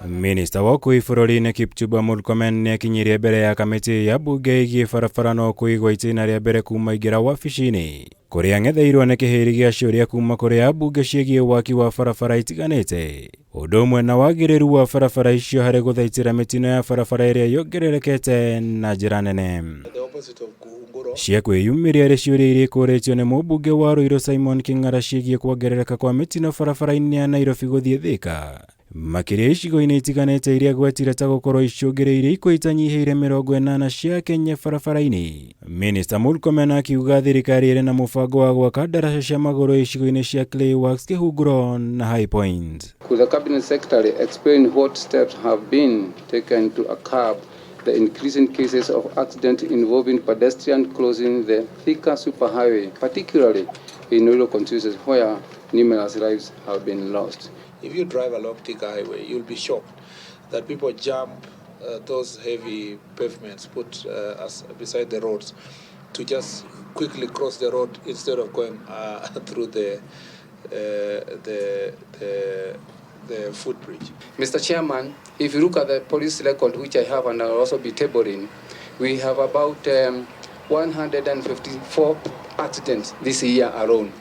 Minista wa bũrũri-inĩ Kipchumba Murkomen nĩ akinyirie mbere ya kamĩtĩ ya mbunge ĩgiĩ barabara no kũigwo itĩna rĩa mbere kuma aingĩra wabici-inĩ, kũrĩa ang'etheirwo nĩ kĩhĩri gĩa ciũria kuma kũrĩ ambunge ciĩgiĩ waki wa barabara itiganĩte, ũndũ ũmwe na wagĩrĩru wa barabara icio harĩ gũthaitĩra mitino ya barabara ĩrĩa yongererekete na njĩra nene. Cia kwĩyumĩria rĩ ciũria iria ikũrĩtio nĩ mũmbunge wa Ruiru Simon King'ara ciĩgiĩ kuongerereka kwa mitino barabara-inĩ ya Nairobi gũthiĩ Thika, makiria icigo-inĩ itiganĩte iria gwetire ta gũkorwo icũngĩrĩirie ikuũ itanyihĩire 80 cia Kenya barabara-inĩ. Minista Murkomen akiuga thirikari ĩrĩ na mũbango wa gwaka ndaraca cia maguru icigo-inĩ cia Clay Works, Kĩhunguro na High Point. Could the cabinet secretary explain what steps have been taken to curb the increasing cases of accident involving pedestrian crossing the Thika superhighway, particularly in rural constituencies where numerous lives have been lost? If you drive along Thika highway, you'll be shocked that people jump those heavy pavements put beside the roads to just quickly cross the road instead of going through the footbridge. Mr. Chairman, if you look at the police record, which I have and I'll also be tabling, we have about 154 accidents this year alone.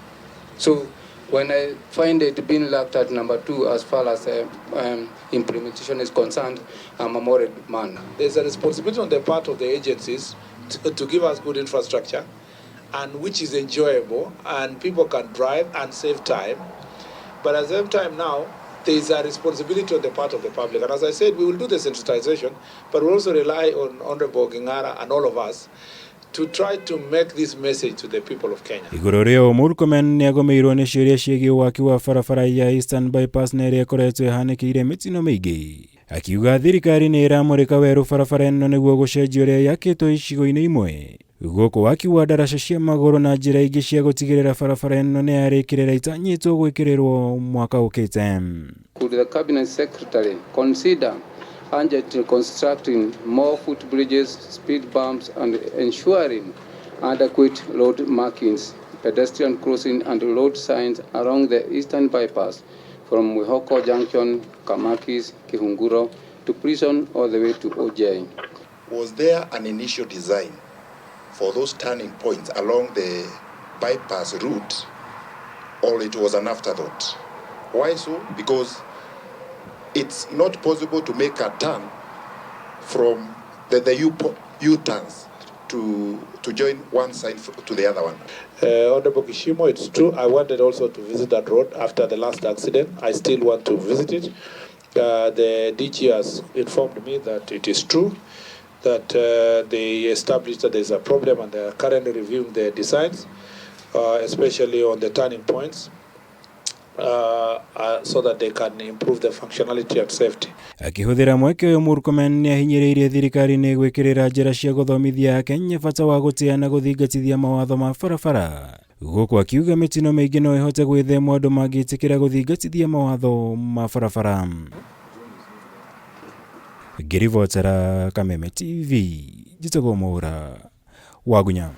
So when I find it being lacked at number 2 as far as implementation is concerned, I'm a worried man. There's a responsibility on the part of the agencies to give us good infrastructure, and which is enjoyable, and people can drive and save time. But at the same time now, there is a responsibility on the part of the public. And as I said, we will do the sensitization, but we also rely on Honorable King'ara and all of us to try to make this message to the people of Kenya. Igũrũ rĩo Murkomen nĩ agũmĩirwo nĩ ciũria ciĩgiĩ waki wa barabara ya Eastern Bypass na ĩrĩa ĩkoretwo ĩhanĩkĩire mitino mĩingĩ. Akiuga thirikari nĩ ĩramũrĩka werũ barabara ĩno nĩguo gũcenjia ũrĩa yakĩtwo icigo-inĩ imwe. Gũkũ waki wa ndaraca cia magũrũ na njĩra ingĩ cia gũtigĩrĩra barabara ĩno nĩ yarĩkĩrĩra itanyĩtwo gwĩkĩrĩrwo mwaka ũkĩte. Could the cabinet secretary consider urgently constructing more footbridges, speed bumps, and ensuring adequate road markings, pedestrian crossing, and road signs along the Eastern Bypass from Wihoko Junction, Kamakis, Kihunguro to Prison all the way to OJ? Was there an initial design for those turning points along the bypass route, or it was an afterthought? Why so? Because it's not possible to make a turn from the U-turns to join one side to the other one. Honorable Kishimo, it's true. I wanted also to visit that road after the last accident. I still want to visit it. The DG has informed me that it is true that they established that there's a problem and they are currently reviewing the designs, especially on the turning points. So that they can improve the functionality and safety. Akihũthĩra mweke ũyũ Murkomen nĩ ahinyĩrĩirie thirikari nĩ gwĩkĩrĩra njĩra cia gũthomithia Akenya bata wa gũtĩa na gũthingatithia mawatho ma barabara. Gũkũ akiuga mitino mĩingĩ no ĩhote gwĩthemwo andũ mangĩtĩkĩra gũthingatithia mawatho ma barabara. Ngĩribotera Kameme TV, njĩtagwo Mwaura Wagunya.